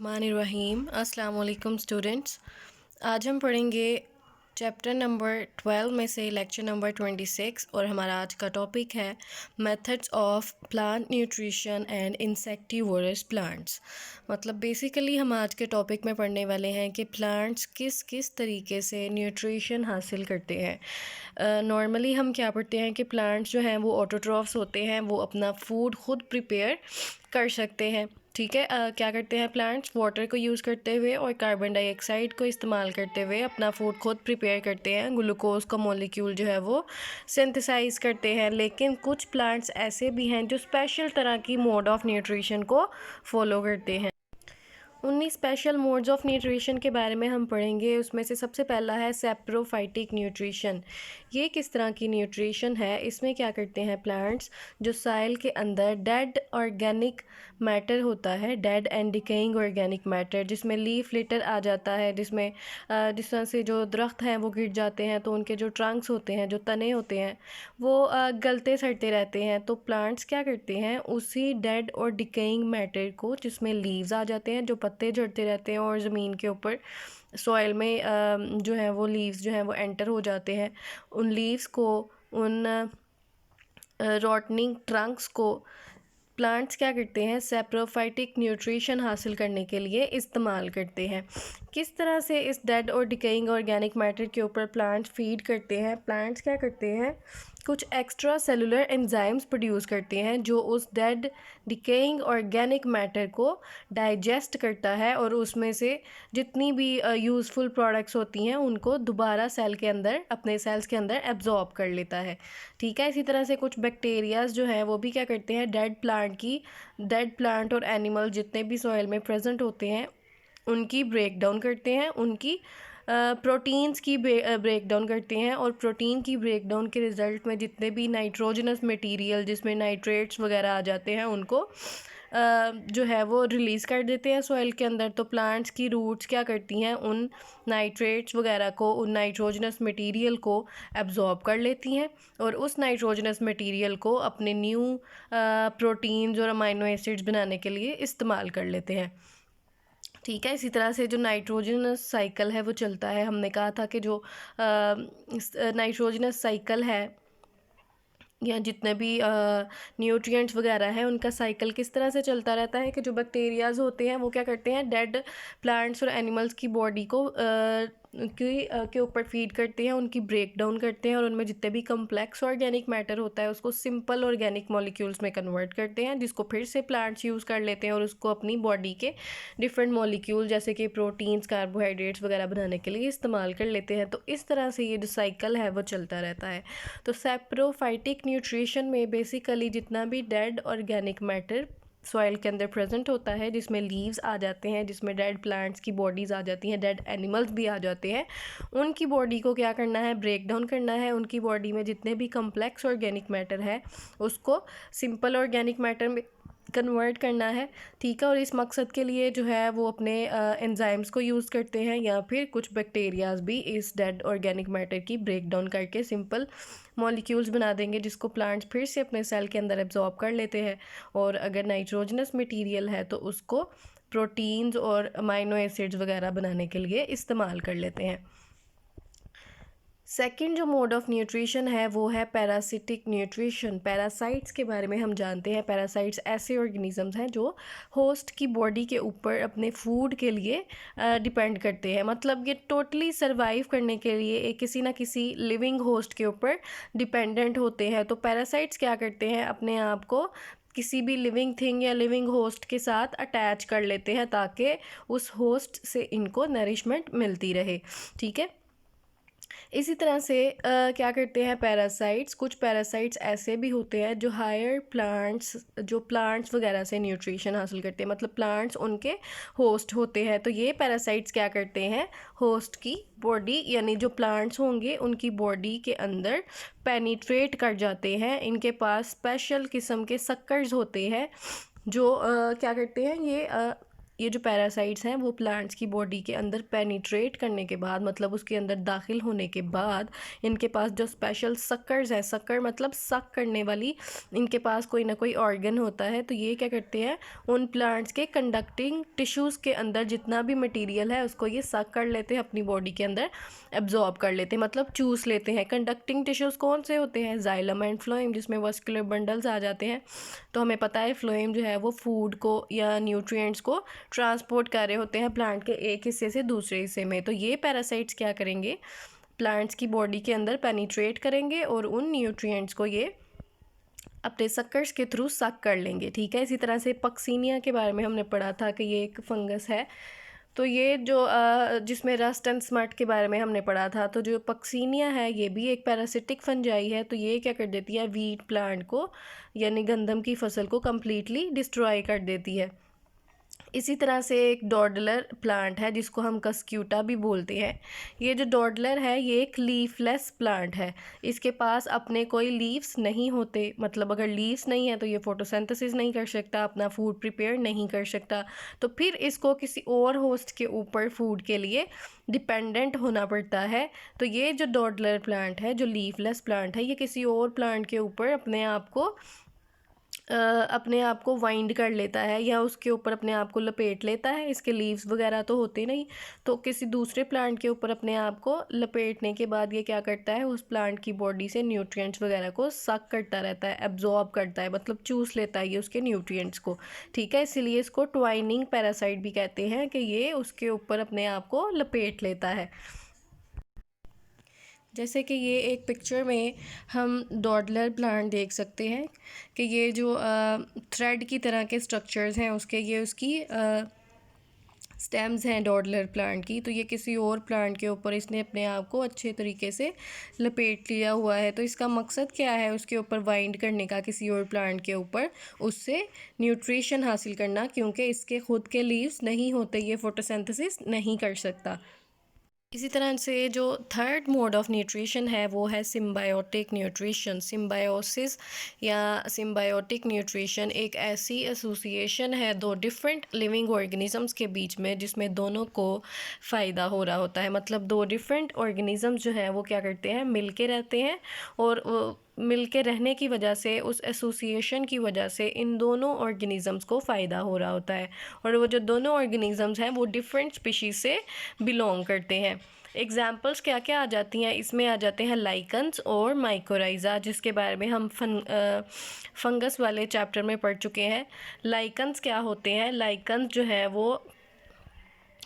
बिस्मिल्लाहिर्रहमानिर्रहीम। अस्सलाम वालेकुम स्टूडेंट्स। आज हम पढ़ेंगे चैप्टर नंबर 12 में से लेक्चर नंबर 26 और हमारा आज का टॉपिक है methods of plant nutrition and insectivorous plants. मतलब बेसिकली हम आज के टॉपिक में पढ़ने वाले हैं कि प्लांट्स किस किस तरीके से न्यूट्रिशन हासिल करते हैं। नॉर्मली हम क्या पढ़ते हैं कि प्लांट्स जो हैं वो ऑटोट्रॉफ्स होते हैं, वो अपना फूड खुद प्रिपेयर कर सकते हैं। ठीक है। क्या करते हैं प्लांट्स? वाटर को यूज़ करते हुए और कार्बन डाइऑक्साइड को इस्तेमाल करते हुए अपना फूड खुद प्रिपेयर करते हैं, ग्लूकोज का मॉलिक्यूल जो है वो सिंथेसाइज करते हैं। लेकिन कुछ प्लांट्स ऐसे भी हैं जो स्पेशल तरह की मोड ऑफ न्यूट्रिशन को फॉलो करते हैं। 19 स्पेशल मोड्स ऑफ न्यूट्रिशन के बारे में हम पढ़ेंगे। उसमें से सबसे पहला है सेप्रोफाइटिक न्यूट्रिशन। ये किस तरह की न्यूट्रिशन है? इसमें क्या करते हैं प्लांट्स, जो साइल के अंदर डेड ऑर्गेनिक मैटर होता है, dead and decaying organic matter, जिसमें लीफ लिटर आ जाता है, जिसमें जिस तरह से जो दरख्त हैं वो गिर जाते हैं तो उनके जो ट्रंक्स होते हैं, जो तने होते हैं, वो गलते सड़ते रहते हैं। तो प्लांट्स क्या करते हैं, उसी डेड और डिकेइंग मैटर को, जिसमें लीव्स आ जाते हैं, जो पत्ते झड़ते रहते हैं और ज़मीन के ऊपर सॉइल में जो है वो लीव्स जो हैं वो एंटर हो जाते हैं, उन लीव्स को, उन रॉटनिंग ट्रंक्स को प्लांट्स क्या करते हैं, सेप्रोफाइटिक न्यूट्रिशन हासिल करने के लिए इस्तेमाल करते हैं। किस तरह से इस डेड और डिकेइंग ऑर्गेनिक मैटर के ऊपर प्लांट्स फीड करते हैं? प्लांट्स क्या करते हैं, कुछ एक्स्ट्रा सेलुलर एंजाइम्स प्रोड्यूस करते हैं जो उस डेड डिकेइंग ऑर्गेनिक मैटर को डाइजेस्ट करता है और उसमें से जितनी भी यूज़फुल प्रोडक्ट्स होती हैं उनको दोबारा सेल के अंदर, अपने सेल्स के अंदर एब्जॉर्ब कर लेता है। ठीक है। इसी तरह से कुछ बैक्टीरियाज जो हैं वो भी क्या करते हैं, डेड प्लांट और एनिमल जितने भी सॉइल में प्रेजेंट होते हैं उनकी ब्रेक डाउन करते हैं, उनकी प्रोटीन्स की ब्रेक डाउन करते हैं, और प्रोटीन की ब्रेक डाउन के रिज़ल्ट में जितने भी नाइट्रोजनस मटेरियल, जिसमें नाइट्रेट्स वगैरह आ जाते हैं, उनको जो है वो रिलीज़ कर देते हैं सॉइल के अंदर। तो प्लांट्स की रूट्स क्या करती हैं, उन नाइट्रेट्स वगैरह को, उन नाइट्रोजनस मटेरियल को एब्जॉर्ब कर लेती हैं और उस नाइट्रोजनस मटेरियल को अपने न्यू प्रोटीन्स और अमाइनो एसिड्स बनाने के लिए इस्तेमाल कर लेते हैं। ठीक है। इसी तरह से जो नाइट्रोजनस साइकिल है वो चलता है। हमने कहा था कि जो नाइट्रोजनस साइकिल है या जितने भी न्यूट्रिएंट्स वगैरह हैं उनका साइकिल किस तरह से चलता रहता है कि जो बैक्टीरियाज होते हैं वो क्या करते हैं, डेड प्लांट्स और एनिमल्स की बॉडी को के ऊपर फीड करते हैं, उनकी ब्रेक डाउन करते हैं और उनमें जितने भी कम्प्लेक्स ऑर्गेनिक मैटर होता है उसको सिंपल ऑर्गेनिक मॉलिक्यूल्स में कन्वर्ट करते हैं, जिसको फिर से प्लांट्स यूज़ कर लेते हैं और उसको अपनी बॉडी के डिफरेंट मॉलिक्यूल जैसे कि प्रोटीन्स, कार्बोहाइड्रेट्स वगैरह बनाने के लिए इस्तेमाल कर लेते हैं। तो इस तरह से ये जो साइकिल है वो चलता रहता है। तो सेप्रोफाइटिक न्यूट्रिशन में बेसिकली जितना भी डेड ऑर्गेनिक मैटर सॉइल के अंदर प्रेजेंट होता है, जिसमें लीव्स आ जाते हैं, जिसमें डेड प्लांट्स की बॉडीज़ आ जाती हैं, डेड एनिमल्स भी आ जाते हैं, उनकी बॉडी को क्या करना है, ब्रेक डाउन करना है। उनकी बॉडी में जितने भी कम्प्लेक्स ऑर्गेनिक मैटर है उसको सिंपल ऑर्गेनिक मैटर में कन्वर्ट करना है। ठीक है। और इस मकसद के लिए जो है वो अपने एंजाइम्स को यूज़ करते हैं, या फिर कुछ बैक्टीरियाज भी इस डेड ऑर्गेनिक मैटर की ब्रेक डाउन करके सिंपल मॉलिक्यूल्स बना देंगे, जिसको प्लांट्स फिर से अपने सेल के अंदर एब्जॉर्ब कर लेते हैं। और अगर नाइट्रोजनस मटेरियल है तो उसको प्रोटीन्स और अमाइनो एसिड्स वगैरह बनाने के लिए इस्तेमाल कर लेते हैं। सेकंड जो मोड ऑफ न्यूट्रिशन है वो है पैरासिटिक न्यूट्रिशन। पैरासाइट्स के बारे में हम जानते हैं। पैरासाइट्स ऐसे ऑर्गेनिजम्स हैं जो होस्ट की बॉडी के ऊपर अपने फूड के लिए डिपेंड करते हैं। मतलब ये टोटली सरवाइव करने के लिए एक किसी ना किसी लिविंग होस्ट के ऊपर डिपेंडेंट होते हैं। तो पैरासाइट्स क्या करते हैं, अपने आप को किसी भी लिविंग थिंग या लिविंग होस्ट के साथ अटैच कर लेते हैं ताकि उस होस्ट से इनको नरिशमेंट मिलती रहे। ठीक है। इसी तरह से क्या करते हैं पैरासाइट्स, कुछ पैरासाइट्स ऐसे भी होते हैं जो हायर प्लांट्स, जो प्लांट्स वगैरह से न्यूट्रिशन हासिल करते हैं, मतलब प्लांट्स उनके होस्ट होते हैं। तो ये पैरासाइट्स क्या करते हैं, होस्ट की बॉडी यानी जो प्लांट्स होंगे उनकी बॉडी के अंदर पेनिट्रेट कर जाते हैं। इनके पास स्पेशल किस्म के सक्कर्स होते हैं जो क्या करते हैं, ये ये जो पैरासाइट्स हैं वो प्लांट्स की बॉडी के अंदर पेनिट्रेट करने के बाद, मतलब उसके अंदर दाखिल होने के बाद, इनके पास जो स्पेशल सक्कर्स हैं, सक्कर मतलब सक करने वाली, इनके पास कोई ना कोई ऑर्गन होता है। तो ये क्या करते हैं, उन प्लांट्स के कंडक्टिंग टिश्यूज़ के अंदर जितना भी मटेरियल है उसको ये सक कर लेते हैं, अपनी बॉडी के अंदर एब्जॉर्ब कर लेते हैं, मतलब चूस लेते हैं। कंडक्टिंग टिश्यूज़ कौन से होते हैं, जाइलम एंड फ्लोएम, जिसमें वस्कुलर बंडल्स आ जाते हैं। तो हमें पता है फ्लोएम जो है वो फूड को या न्यूट्रिएंट्स को ट्रांसपोर्ट कर रहे होते हैं प्लांट के एक हिस्से से दूसरे हिस्से में। तो ये पैरासाइट्स क्या करेंगे, प्लांट्स की बॉडी के अंदर पेनिट्रेट करेंगे और उन न्यूट्रिएंट्स को ये अपने सक्कर्स के थ्रू सक कर लेंगे। ठीक है, इसी तरह से पक्सीनिया के बारे में हमने पढ़ा था कि ये एक फंगस है। तो ये जो जिसमें रस्ट एंड स्मट के बारे में हमने पढ़ा था, तो जो पक्सीनिया है ये भी एक पैरासिटिक फंजाई है। तो ये क्या कर देती है, वीट प्लांट को यानी गंदम की फसल को कम्प्लीटली डिस्ट्रॉय कर देती है। इसी तरह से एक डॉडलर प्लांट है जिसको हम कस्क्यूटा भी बोलते हैं। ये जो डॉडलर है ये एक लीफलेस प्लांट है, इसके पास अपने कोई लीव्स नहीं होते, मतलब अगर लीव्स नहीं है तो ये फोटोसिंथेसिस नहीं कर सकता, अपना फूड प्रिपेयर नहीं कर सकता। तो फिर इसको किसी और होस्ट के ऊपर फूड के लिए डिपेंडेंट होना पड़ता है। तो ये जो डॉडलर प्लांट है, जो लीफलेस प्लांट है, ये किसी और प्लांट के ऊपर अपने आप को वाइंड कर लेता है या उसके ऊपर अपने आप को लपेट लेता है। इसके लीव्स वगैरह तो होते नहीं, तो किसी दूसरे प्लांट के ऊपर अपने आप को लपेटने के बाद ये क्या करता है, उस प्लांट की बॉडी से न्यूट्रिएंट्स वगैरह को सक करता रहता है, एब्जॉर्ब करता है, मतलब चूस लेता है ये उसके न्यूट्रिएंट्स को। ठीक है, इसीलिए इसको ट्वाइनिंग पैरासाइट भी कहते हैं कि ये उसके ऊपर अपने आप को लपेट लेता है। जैसे कि ये एक पिक्चर में हम डॉडलर प्लांट देख सकते हैं कि ये जो थ्रेड की तरह के स्ट्रक्चर्स हैं उसके, ये उसकी स्टेम्स हैं डॉडलर प्लांट की। तो ये किसी और प्लांट के ऊपर इसने अपने आप को अच्छे तरीके से लपेट लिया हुआ है। तो इसका मकसद क्या है, उसके ऊपर वाइंड करने का, किसी और प्लांट के ऊपर उससे न्यूट्रिशन हासिल करना, क्योंकि इसके खुद के लीव्स नहीं होते, ये फोटोसिंथेसिस नहीं कर सकता। इसी तरह से जो थर्ड मोड ऑफ न्यूट्रिशन है वो है सिम्बायोटिक न्यूट्रिशन। सिम्बायोसिस या सिम्बायोटिक न्यूट्रिशन एक ऐसी एसोसिएशन है दो डिफरेंट लिविंग ऑर्गेनिजम्स के बीच में जिसमें दोनों को फ़ायदा हो रहा होता है। मतलब दो डिफरेंट ऑर्गेनिजम्स जो हैं वो क्या करते हैं, मिल के रहते हैं, और मिल के रहने की वजह से, उस एसोसिएशन की वजह से इन दोनों ऑर्गेनिजम्स को फ़ायदा हो रहा होता है। और वो जो दोनों ऑर्गेनिजम्स हैं वो डिफरेंट स्पीशीज़ से बिलोंग करते हैं। एग्जाम्पल्स क्या क्या आ जाती हैं इसमें, आ जाते हैं लाइकन्स और माइकोराइज़ा, जिसके बारे में हम फंगस वाले चैप्टर में पढ़ चुके हैं। लाइकन्स क्या होते हैं, लाइकन्स जो है वो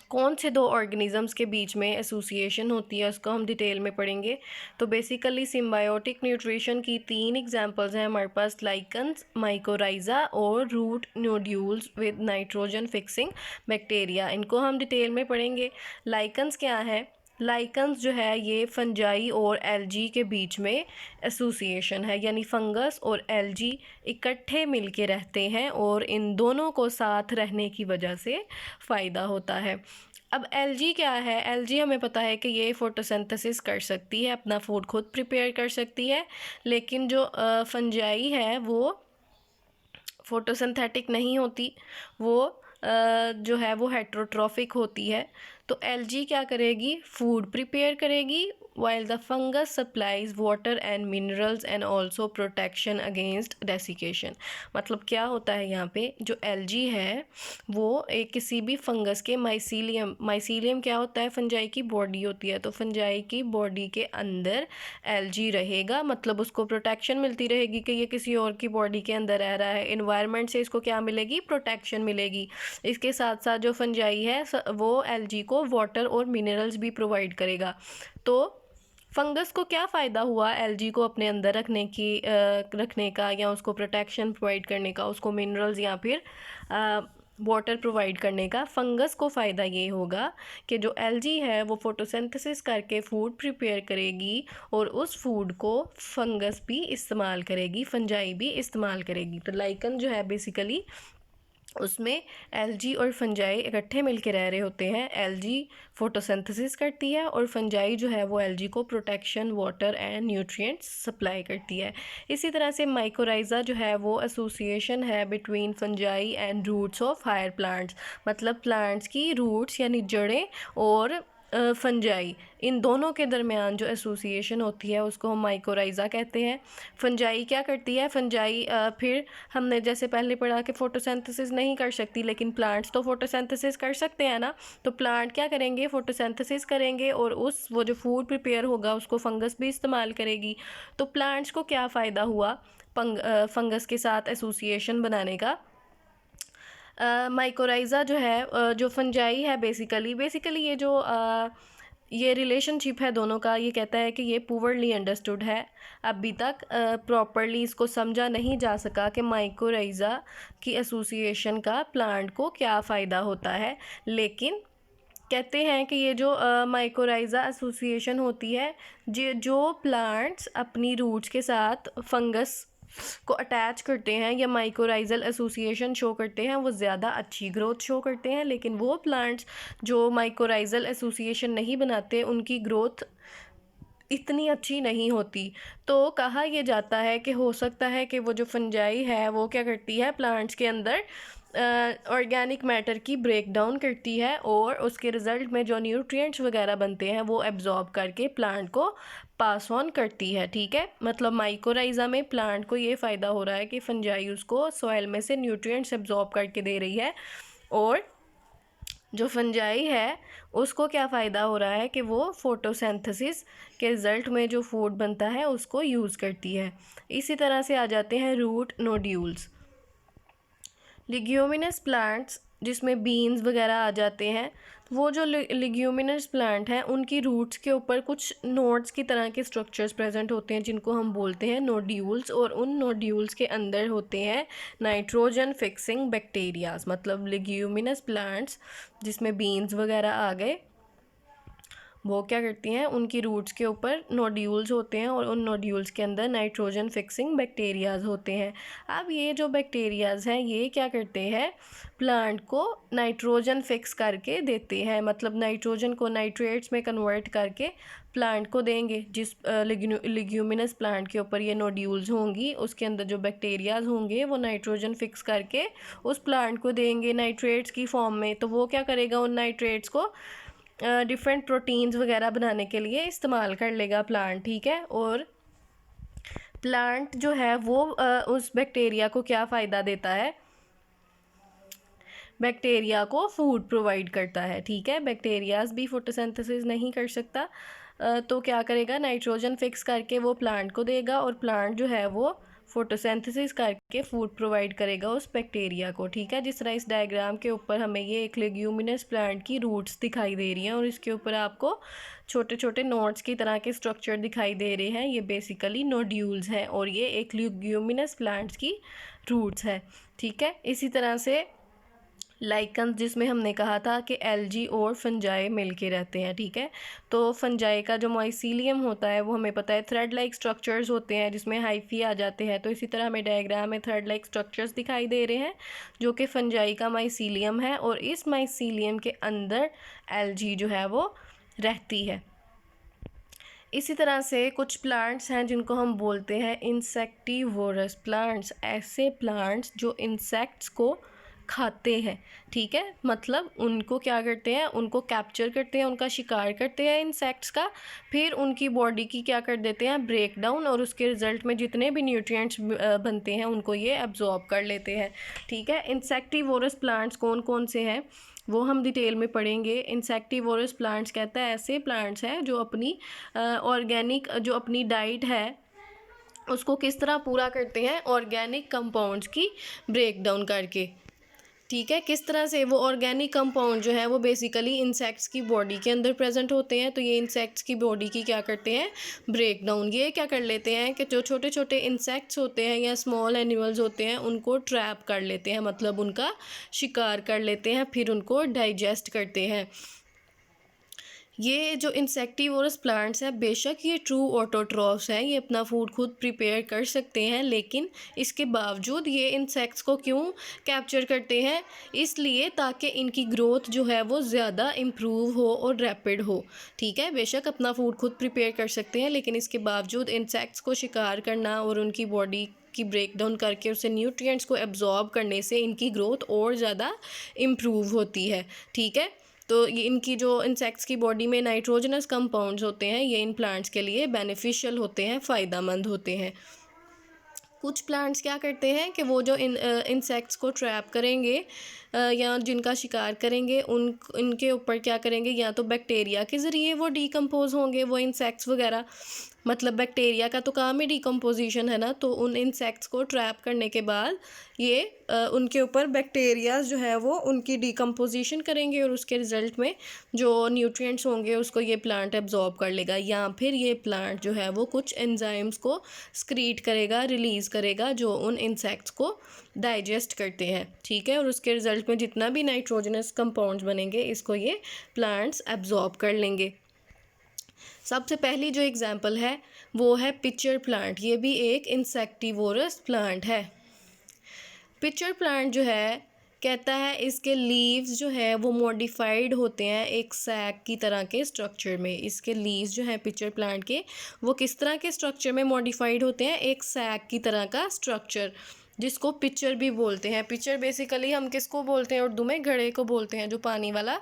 कौन से दो ऑर्गेनिजम्स के बीच में एसोसिएशन होती है उसको हम डिटेल में पढ़ेंगे। तो बेसिकली सिम्बायोटिक न्यूट्रिशन की तीन एग्जांपल्स हैं हमारे पास, लाइकन्स, माइकोराइज़ा और root nodules with nitrogen fixing bacteria. इनको हम डिटेल में पढ़ेंगे। लाइकन्स क्या है, लाइकन्स जो है ये फंजाई और एल्जी के बीच में एसोसिएशन है, यानी फंगस और एल्जी इकट्ठे मिलके रहते हैं और इन दोनों को साथ रहने की वजह से फ़ायदा होता है। अब एल्जी क्या है, एल्जी हमें पता है कि ये फोटोसिंथेसिस कर सकती है, अपना फूड खुद प्रिपेयर कर सकती है, लेकिन जो फंजाई है वो फोटोसिंथेटिक नहीं होती, वो जो है वो हेट्रोट्रॉफिक होती है। तो एल्गी क्या करेगी, फूड प्रिपेयर करेगी, while the fungus supplies water and minerals and also protection against desiccation। मतलब क्या होता है यहाँ पे, जो एल्गी है वो एक किसी भी फंगस के माइसीलियम क्या होता है, फंजाई की बॉडी होती है, तो फंजाई की बॉडी के अंदर एल्गी रहेगा, मतलब उसको प्रोटेक्शन मिलती रहेगी कि ये किसी और की बॉडी के अंदर रह रहा है। इन्वायरमेंट से इसको क्या मिलेगी, प्रोटेक्शन मिलेगी। इसके साथ साथ जो फंजाई है वो एल्गी को वाटर और मिनरल्स भी प्रोवाइड करेगा। तो फंगस को क्या फ़ायदा हुआ एल्गी को अपने अंदर रखने का या उसको प्रोटेक्शन प्रोवाइड करने का, उसको मिनरल्स या फिर वाटर प्रोवाइड करने का। फंगस को फ़ायदा ये होगा कि जो एल्गी है वो फोटोसिंथेसिस करके फूड प्रिपेयर करेगी और उस फूड को फंगस भी इस्तेमाल करेगी, फंजाई भी इस्तेमाल करेगी। तो लाइकन जो है बेसिकली उसमें एल्गी और फंजाई इकट्ठे मिलके रह रहे होते हैं। एल्गी फोटोसिंथेसिस करती है और फंजाई जो है वो एल्गी को protection, water and nutrients supply करती है। इसी तरह से माइकोराइज़ा जो है वो एसोसिएशन है between fungi and roots of higher plants, मतलब प्लांट्स की रूट्स यानी जड़ें और फंजाई, इन दोनों के दरमियान जो एसोसिएशन होती है उसको हम माइकोराइज़ा कहते हैं। फंजाई क्या करती है? फंजाई फिर हमने जैसे पहले पढ़ा कि फोटोसिंथेसिस नहीं कर सकती, लेकिन प्लांट्स तो फोटोसिंथेसिस कर सकते हैं ना। तो प्लांट क्या करेंगे? फोटोसिंथेसिस करेंगे और वो जो फूड प्रिपेयर होगा उसको फंगस भी इस्तेमाल करेगी। तो प्लांट्स को क्या फ़ायदा हुआ फंगस के साथ एसोसिएशन बनाने का? माइकोराइज़ा जो है जो फंजाई है बेसिकली ये रिलेशनशिप है दोनों का, ये कहता है कि ये पुअरली अंडरस्टूड है। अभी तक प्रॉपरली इसको समझा नहीं जा सका कि माइकोराइज़ा की एसोसिएशन का प्लांट को क्या फ़ायदा होता है। लेकिन कहते हैं कि ये जो माइकोराइज़ा एसोसिएशन होती है, जो प्लांट्स अपनी रूट्स के साथ फंगस को अटैच करते हैं या माइकोराइज़ल एसोसिएशन शो करते हैं, वो ज़्यादा अच्छी ग्रोथ शो करते हैं। लेकिन वो प्लांट्स जो माइकोराइज़ल एसोसिएशन नहीं बनाते उनकी ग्रोथ इतनी अच्छी नहीं होती। तो कहा यह जाता है कि हो सकता है कि वो जो फंजाई है वो क्या करती है, प्लांट्स के अंदर ऑर्गेनिक मैटर की ब्रेक डाउन करती है और उसके रिज़ल्ट में जो न्यूट्रिएंट्स वगैरह बनते हैं वो एब्जॉर्ब करके प्लांट को पास ऑन करती है। ठीक है, मतलब माइकोराइज़ा में प्लांट को ये फ़ायदा हो रहा है कि फंजाई उसको सॉइल में से न्यूट्रिएंट्स एब्जॉर्ब करके दे रही है, और जो फंजाई है उसको क्या फ़ायदा हो रहा है कि वो फोटोसिंथेसिस के रिज़ल्ट में जो फूड बनता है उसको यूज़ करती है। इसी तरह से आ जाते हैं रूट नोड्यूल्स। लिग्यूमिनस प्लांट्स जिसमें बीन्स वगैरह आ जाते हैं, वो जो लिग्यूमिनस प्लांट हैं उनकी रूट्स के ऊपर कुछ नोड्स की तरह के स्ट्रक्चर्स प्रेजेंट होते हैं जिनको हम बोलते हैं नोड्यूल्स, और उन नोड्यूल्स के अंदर होते हैं नाइट्रोजन फिक्सिंग बैक्टीरियाज। मतलब लिग्यूमिनस प्लांट्स जिसमें बीन्स वगैरह आ गए, वो क्या करती हैं, उनकी रूट्स के ऊपर नोड्यूल्स होते हैं और उन नोड्यूल्स के अंदर नाइट्रोजन फिक्सिंग बैक्टीरियाज होते हैं। अब ये जो बैक्टीरियाज हैं ये क्या करते हैं, प्लांट को नाइट्रोजन फिक्स करके देते हैं, मतलब नाइट्रोजन को नाइट्रेट्स में कन्वर्ट करके प्लांट को देंगे। जिस लिग्यूमिनस प्लांट के ऊपर ये नोड्यूल्स होंगी उसके अंदर जो बैक्टीरियाज होंगे वो नाइट्रोजन फिक्स करके उस प्लांट को देंगे नाइट्रेट्स की फॉर्म में। तो वो क्या करेगा, उन नाइट्रेट्स को डिफरेंट प्रोटीन्स वगैरह बनाने के लिए इस्तेमाल कर लेगा प्लांट। ठीक है, और प्लांट जो है वो उस बैक्टीरिया को क्या फ़ायदा देता है, बैक्टीरिया को फूड प्रोवाइड करता है। ठीक है, बैक्टीरियाज भी फोटोसिंथेसिस नहीं कर सकता, तो क्या करेगा, नाइट्रोजन फिक्स करके वो प्लांट को देगा और प्लांट जो है वो फोटोसिंथेसिस करके फूड प्रोवाइड करेगा उस बैक्टीरिया को। ठीक है, जिस तरह इस डायग्राम के ऊपर हमें ये एक लेग्यूमिनस प्लांट की रूट्स दिखाई दे रही हैं और इसके ऊपर आपको छोटे छोटे नोड्स की तरह के स्ट्रक्चर दिखाई दे रहे हैं, ये बेसिकली नोड्यूल्स हैं और ये एक लेग्यूमिनस प्लांट्स की रूट्स है। ठीक है, इसी तरह से लाइकन्स जिसमें हमने कहा था कि एल्गी और फंजाई मिलके रहते हैं। ठीक है, तो फंजाई का जो माइसीलियम होता है वो हमें पता है थ्रेड लाइक स्ट्रक्चर्स होते हैं जिसमें हाइफी आ जाते हैं। तो इसी तरह हमें डायग्राम में थ्रेड लाइक स्ट्रक्चर्स दिखाई दे रहे हैं जो कि फंजाई का माइसीलियम है, और इस माइसीलियम के अंदर एल्गी जो है वो रहती है। इसी तरह से कुछ प्लांट्स हैं जिनको हम बोलते हैं इंसेक्टिवोरस प्लांट्स, ऐसे प्लांट्स जो इंसेक्ट्स को खाते हैं। ठीक है, मतलब उनको क्या करते हैं, उनको कैप्चर करते हैं, उनका शिकार करते हैं इंसेक्ट्स का, फिर उनकी बॉडी की क्या कर देते हैं, ब्रेक डाउन, और उसके रिजल्ट में जितने भी न्यूट्रिएंट्स बनते हैं उनको ये एब्जॉर्ब कर लेते हैं। ठीक है, इंसेक्टिवोरस प्लांट्स कौन कौन से हैं वो हम डिटेल में पढ़ेंगे। इंसेक्टिवोरस प्लांट्स कहता है ऐसे प्लांट्स हैं जो अपनी ऑर्गेनिक जो अपनी डाइट है उसको किस तरह पूरा करते हैं, ऑर्गेनिक कंपाउंड्स की ब्रेक डाउन करके। ठीक है, किस तरह से वो ऑर्गेनिक कंपाउंड जो है वो बेसिकली इंसेक्ट्स की बॉडी के अंदर प्रेजेंट होते हैं। तो ये इंसेक्ट्स की बॉडी की क्या करते हैं, ब्रेक डाउन। ये क्या कर लेते हैं कि जो छोटे छोटे इंसेक्ट्स होते हैं या स्मॉल एनिमल्स होते हैं उनको ट्रैप कर लेते हैं, मतलब उनका शिकार कर लेते हैं, फिर उनको डाइजेस्ट करते हैं। ये जो इंसेक्टिवोरस प्लांट्स हैं बेशक ये ट्रू ऑटोट्रॉफ्स हैं, ये अपना फूड खुद प्रिपेयर कर सकते हैं, लेकिन इसके बावजूद ये इंसेक्ट्स को क्यों कैप्चर करते हैं? इसलिए ताकि इनकी ग्रोथ जो है वो ज़्यादा इम्प्रूव हो और रैपिड हो। ठीक है, बेशक अपना फूड खुद प्रिपेयर कर सकते हैं, लेकिन इसके बावजूद इंसेक्ट्स को शिकार करना और उनकी बॉडी की ब्रेक डाउन करके उससे न्यूट्रिएंट्स को एब्जॉर्ब करने से इनकी ग्रोथ और ज़्यादा इम्प्रूव होती है। ठीक है, तो ये इनकी जो इंसेक्ट्स की बॉडी में नाइट्रोजनस कंपाउंड्स होते हैं ये इन प्लांट्स के लिए बेनिफिशियल होते हैं, फ़ायदेमंद होते हैं। कुछ प्लांट्स क्या करते हैं कि वो जो इंसेक्ट्स को ट्रैप करेंगे या जिनका शिकार करेंगे इनके ऊपर क्या करेंगे, या तो बैक्टीरिया के ज़रिए वो डिकम्पोज होंगे वो इंसेक्ट्स वगैरह, मतलब बैक्टीरिया का तो काम ही डिकम्पोजिशन है ना, तो उन इंसेक्ट्स को ट्रैप करने के बाद ये उनके ऊपर बैक्टीरियाज जो है वो उनकी डिकम्पोजिशन करेंगे और उसके रिज़ल्ट में जो न्यूट्रिएंट्स होंगे उसको ये प्लांट एब्जॉर्ब कर लेगा, या फिर ये प्लांट जो है वो कुछ एंजाइम्स को स्क्रीट करेगा, रिलीज़ करेगा जो उन इंसेक्ट्स को डाइजेस्ट करते हैं। ठीक है, और उसके रिज़ल्ट में जितना भी नाइट्रोजनस कंपाउंड्स बनेंगे इसको ये प्लांट्स एब्जॉर्ब कर लेंगे। सबसे पहली जो एग्जांपल है वो है पिचर प्लांट, ये भी एक इंसेक्टिवोरस प्लांट है। पिचर प्लांट जो है कहता है इसके लीव्स जो है वो मॉडिफाइड होते हैं एक सैक की तरह के स्ट्रक्चर में। इसके लीव्स जो हैं पिचर प्लांट के वो किस तरह के स्ट्रक्चर में मॉडिफाइड होते हैं, एक सैक की तरह का स्ट्रक्चर, जिसको पिचर भी बोलते हैं। पिचर बेसिकली हम किसको बोलते हैं उर्दू में, घड़े को बोलते हैं, जो पानी वाला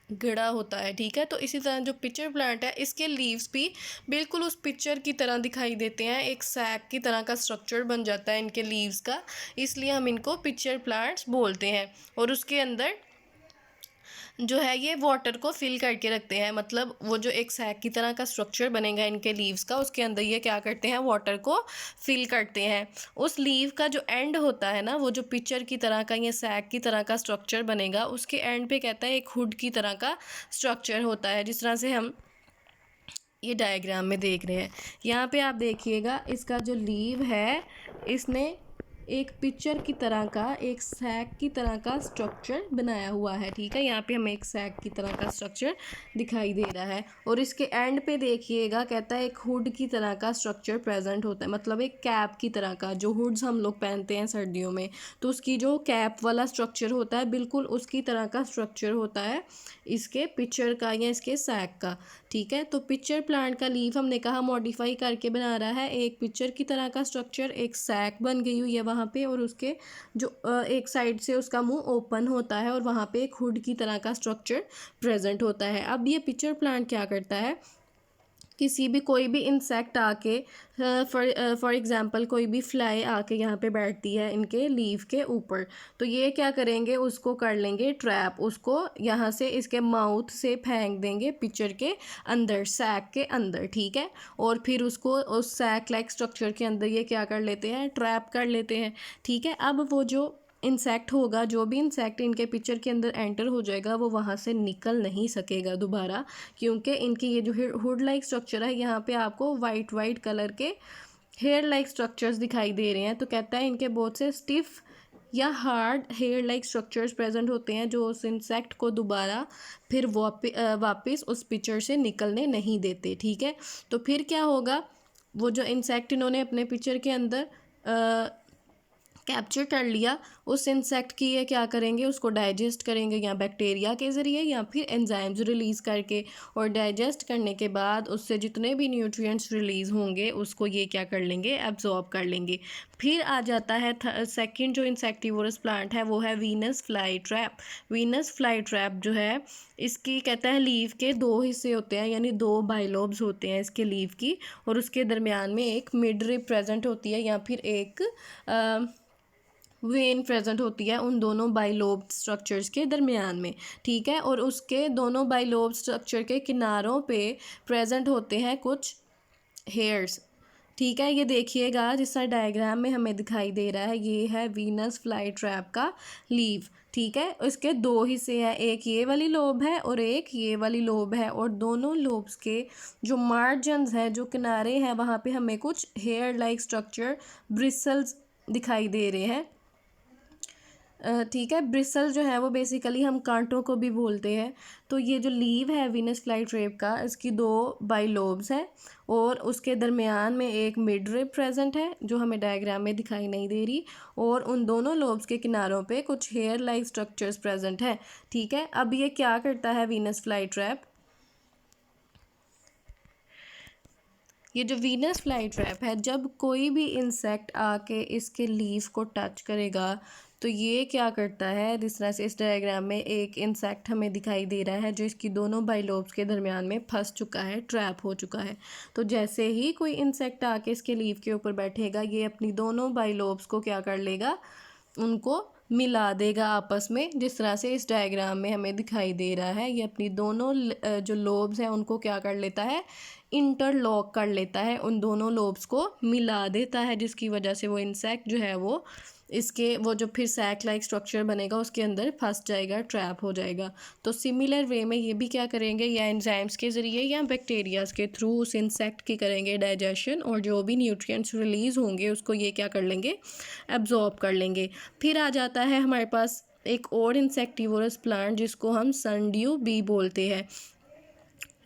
घड़ा होता है। ठीक है, तो इसी तरह जो पिचर प्लांट है इसके लीव्स भी बिल्कुल उस पिक्चर की तरह दिखाई देते हैं, एक सैक की तरह का स्ट्रक्चर बन जाता है इनके लीव्स का, इसलिए हम इनको पिचर प्लांट्स बोलते हैं। और उसके अंदर जो है ये वाटर को फिल करके रखते हैं, मतलब वो जो एक सैक की तरह का स्ट्रक्चर बनेगा इनके लीव्स का, उसके अंदर ये क्या करते हैं, वाटर को फिल करते हैं। उस लीव का जो एंड होता है ना, वो जो पिक्चर की तरह का ये सैक की तरह का स्ट्रक्चर बनेगा, उसके एंड पे कहता है एक हुड की तरह का स्ट्रक्चर होता है, जिस तरह से हम ये डायग्राम में देख रहे हैं। यहाँ पे आप देखिएगा इसका जो लीव है इसने एक पिक्चर की तरह का, एक सैक की तरह का स्ट्रक्चर बनाया हुआ है। ठीक है, यहाँ पे हमें एक सैक की तरह का स्ट्रक्चर दिखाई दे रहा है, और इसके एंड पे देखिएगा कहता है एक हुड की तरह का स्ट्रक्चर प्रेजेंट होता है, मतलब एक कैप की तरह का, जो हुड्स हम लोग पहनते हैं सर्दियों में, तो उसकी जो कैप वाला स्ट्रक्चर होता है बिल्कुल उसकी तरह का स्ट्रक्चर होता है इसके पिक्चर का या इसके सैक का। ठीक है, तो पिक्चर प्लांट का लीफ हमने कहा मॉडिफाई करके बना रहा है एक पिक्चर की तरह का स्ट्रक्चर, एक सैक बन गई हुई है वहाँ पे, और उसके जो एक साइड से उसका मुंह ओपन होता है और वहाँ पे एक हुड की तरह का स्ट्रक्चर प्रेजेंट होता है। अब ये पिक्चर प्लांट क्या करता है, किसी भी कोई भी इंसेक्ट आके फॉर एग्ज़ाम्पल कोई भी फ्लाई आके यहाँ पे बैठती है इनके लीव के ऊपर, तो ये क्या करेंगे, उसको कर लेंगे ट्रैप, उसको यहाँ से इसके माउथ से फेंक देंगे पिक्चर के अंदर, सैक के अंदर। ठीक है, और फिर उसको उस सैक लाइक स्ट्रक्चर के अंदर ये क्या कर लेते हैं, ट्रैप कर लेते हैं। ठीक है, अब वो जो इंसेक्ट होगा, जो भी इंसेक्ट इनके पिक्चर के अंदर एंटर हो जाएगा वो वहाँ से निकल नहीं सकेगा दोबारा, क्योंकि इनकी ये जो हुड लाइक स्ट्रक्चर है यहाँ पे आपको वाइट कलर के हेयर लाइक स्ट्रक्चर्स दिखाई दे रहे हैं। तो कहता है इनके बहुत से स्टिफ या hard hair like structures present होते हैं जो उस इंसेक्ट को दोबारा फिर वापस उस पिक्चर से निकलने नहीं देते। ठीक है, तो फिर क्या होगा, वो जो इंसेक्ट इन्होंने अपने पिक्चर के अंदर कैप्चर कर लिया, उस इंसेक्ट की ये क्या करेंगे, उसको डाइजेस्ट करेंगे, या बैक्टीरिया के ज़रिए या फिर एंजाइम्स रिलीज़ करके, और डाइजेस्ट करने के बाद उससे जितने भी न्यूट्रिएंट्स रिलीज़ होंगे उसको ये क्या कर लेंगे, एब्जॉर्ब कर लेंगे। फिर आ जाता है सेकंड जो इंसेक्टिवोरस प्लांट है वो है Venus fly trap. Venus fly trap जो है इसकी कहता है लीव के दो हिस्से होते हैं, यानी दो बाइलोब्स होते हैं इसके लीव की, और उसके दरमियान में एक मिड रिब प्रेजेंट होती है या फिर एक वेन प्रेजेंट होती है उन दोनों बाइलोब स्ट्रक्चर्स के दरमियान में। ठीक है, और उसके दोनों बाइलोब स्ट्रक्चर के किनारों पे प्रेजेंट होते हैं कुछ हेयर्स। ठीक है, ये देखिएगा जिस तरह डायग्राम में हमें दिखाई दे रहा है, ये है वीनस फ्लाई ट्रैप का लीव। ठीक है, इसके दो हिस्से हैं, एक ये वाली लोब है और एक ये वाली लोब है, और दोनों लोब्स के जो मार्जिन्स हैं, जो किनारे हैं, वहाँ पे हमें कुछ हेयर लाइक स्ट्रक्चर ब्रिसल्स दिखाई दे रहे हैं। ठीक है। ब्रिसल जो है वो बेसिकली हम कांटों को भी बोलते हैं। तो ये जो लीव है वीनस फ्लाईट्रेप का, इसकी 2 बाइलोब्स हैं और उसके दरमियान में एक मिड रिब प्रेजेंट है जो हमें डायग्राम में दिखाई नहीं दे रही, और उन दोनों लोब्स के किनारों पे कुछ हेयर लाइक स्ट्रक्चर्स प्रेजेंट है। ठीक है, अब ये क्या करता है वीनस फ्लाईट्रैप, ये जो वीनस फ्लाईट्रैप है, जब कोई भी इंसेक्ट आके इसके लीफ को टच करेगा तो ये क्या करता है, जिस तरह से इस डायग्राम में एक इंसेक्ट हमें दिखाई दे रहा है जो इसकी दोनों बाइलोब्स के दरमियान में फंस चुका है, ट्रैप हो चुका है। तो जैसे ही कोई इंसेक्ट आके इसके लीफ के ऊपर बैठेगा, ये अपनी दोनों बाइलोब्स को क्या कर लेगा, उनको मिला देगा आपस में, जिस तरह से इस डायग्राम में हमें दिखाई दे रहा है। ये अपनी दोनों जो लोब्स हैं उनको क्या कर लेता है, इंटरलॉक कर लेता है, उन दोनों लोब्स को मिला देता है, जिसकी वजह से वो इंसेक्ट जो है वो इसके वो जो फिर सैक लाइक स्ट्रक्चर बनेगा उसके अंदर फंस जाएगा, ट्रैप हो जाएगा। तो सिमिलर वे में ये भी क्या करेंगे, या एंजाइम्स के ज़रिए या बैक्टीरियाज के थ्रू उस इंसेक्ट की करेंगे डाइजेशन, और जो भी न्यूट्रिएंट्स रिलीज़ होंगे उसको ये क्या कर लेंगे, एब्जॉर्ब कर लेंगे। फिर आ जाता है हमारे पास एक और इंसेक्टिवोरस प्लांट जिसको हम सनड्यू बी बोलते हैं।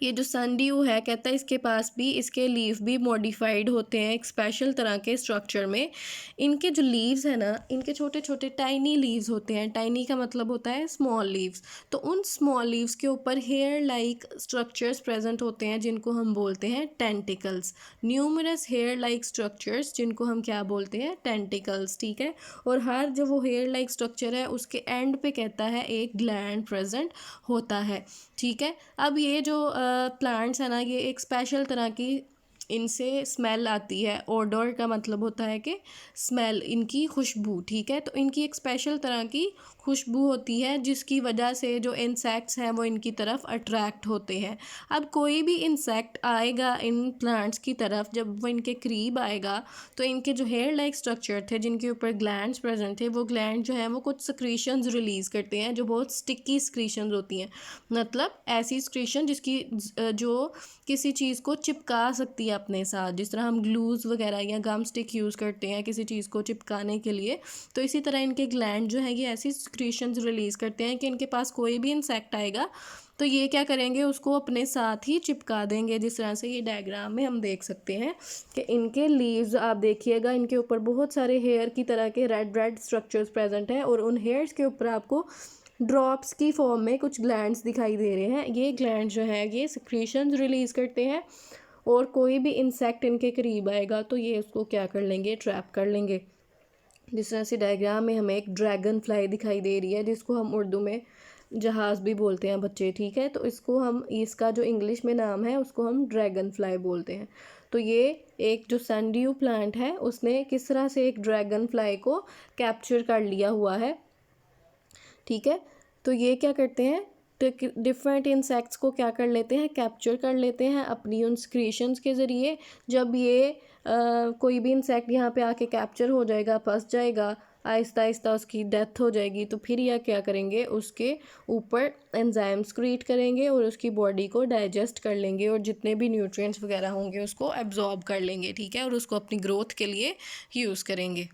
ये जो सनड्यू है, कहता है इसके पास भी इसके लीव भी मॉडिफाइड होते हैं एक स्पेशल तरह के स्ट्रक्चर में। इनके जो लीव्स हैं ना, इनके छोटे छोटे टाइनी लीव्स होते हैं, टाइनी का मतलब होता है स्मॉल लीव्स। तो उन स्मॉल लीव्स के ऊपर हेयर लाइक स्ट्रक्चर्स प्रेजेंट होते हैं जिनको हम बोलते हैं tentacles. Numerous hair like structures जिनको हम क्या बोलते हैं, टेंटिकल्स। ठीक है, और हर जो वो हेयर लाइक स्ट्रक्चर है उसके एंड पे कहता है एक ग्लैंड प्रेजेंट होता है। ठीक है, अब ये जो प्लांट्स है ना, ये एक स्पेशल तरह की इनसे स्मेल आती है। ओडोर का मतलब होता है कि स्मेल, इनकी खुशबू। ठीक है, तो इनकी एक स्पेशल तरह की खुशबू होती है जिसकी वजह से जो इंसेक्ट्स हैं वो इनकी तरफ अट्रैक्ट होते हैं। अब कोई भी इंसेक्ट आएगा इन प्लांट्स की तरफ, जब वो इनके करीब आएगा तो इनके जो हेयर लाइक स्ट्रक्चर थे जिनके ऊपर ग्लैंड्स प्रेजेंट थे, वो ग्लैंड जो है वो कुछ सक्रीशंस रिलीज़ करते हैं जो बहुत स्टिकी सक्रीशंस होती हैं। मतलब ऐसी सक्रीशन जिसकी जो किसी चीज़ को चिपका सकती है अपने साथ, जिस तरह हम ग्लूज़ वगैरह या गम स्टिक यूज़ करते हैं किसी चीज़ को चिपकाने के लिए। तो इसी तरह इनके ग्लैंड जो है ये ऐसी सक्रीशंस रिलीज़ करते हैं कि इनके पास कोई भी इंसेक्ट आएगा तो ये क्या करेंगे, उसको अपने साथ ही चिपका देंगे। जिस तरह से ये डायग्राम में हम देख सकते हैं कि इनके लीव्स आप देखिएगा, इनके ऊपर बहुत सारे हेयर की तरह के रेड रेड स्ट्रक्चर्स प्रेजेंट हैं, और उन हेयर्स के ऊपर आपको ड्रॉप्स की फॉर्म में कुछ ग्लैंड्स दिखाई दे रहे हैं। ये ग्लैंड जो है ये सिक्रीशंस रिलीज़ करते हैं, और कोई भी इंसेक्ट इनके करीब आएगा तो ये उसको क्या कर लेंगे, ट्रैप कर लेंगे। जिस तरह से डायग्राम में हमें एक ड्रैगन फ्लाई दिखाई दे रही है जिसको हम उर्दू में जहाज़ भी बोलते हैं बच्चे। ठीक है, तो इसको हम, इसका जो इंग्लिश में नाम है उसको हम ड्रैगन फ्लाई बोलते हैं। तो ये एक जो सनड्यू प्लांट है उसने किस तरह से एक ड्रैगन फ्लाई को कैप्चर कर लिया हुआ है। ठीक है, तो ये क्या करते हैं, डिफरेंट इंसेक्ट्स को क्या कर लेते हैं, कैप्चर कर लेते हैं अपनी उन सक्रीशंस के ज़रिए। जब ये कोई भी इंसेक्ट यहाँ पे आके कैप्चर हो जाएगा, फंस जाएगा, आहिस्ता आहिस्ता उसकी डेथ हो जाएगी, तो फिर यह क्या करेंगे, उसके ऊपर एंजाइम्स क्रिएट करेंगे और उसकी बॉडी को डाइजेस्ट कर लेंगे, और जितने भी न्यूट्रिएंट्स वगैरह होंगे उसको एब्जॉर्ब कर लेंगे। ठीक है, और उसको अपनी ग्रोथ के लिए यूज़ करेंगे।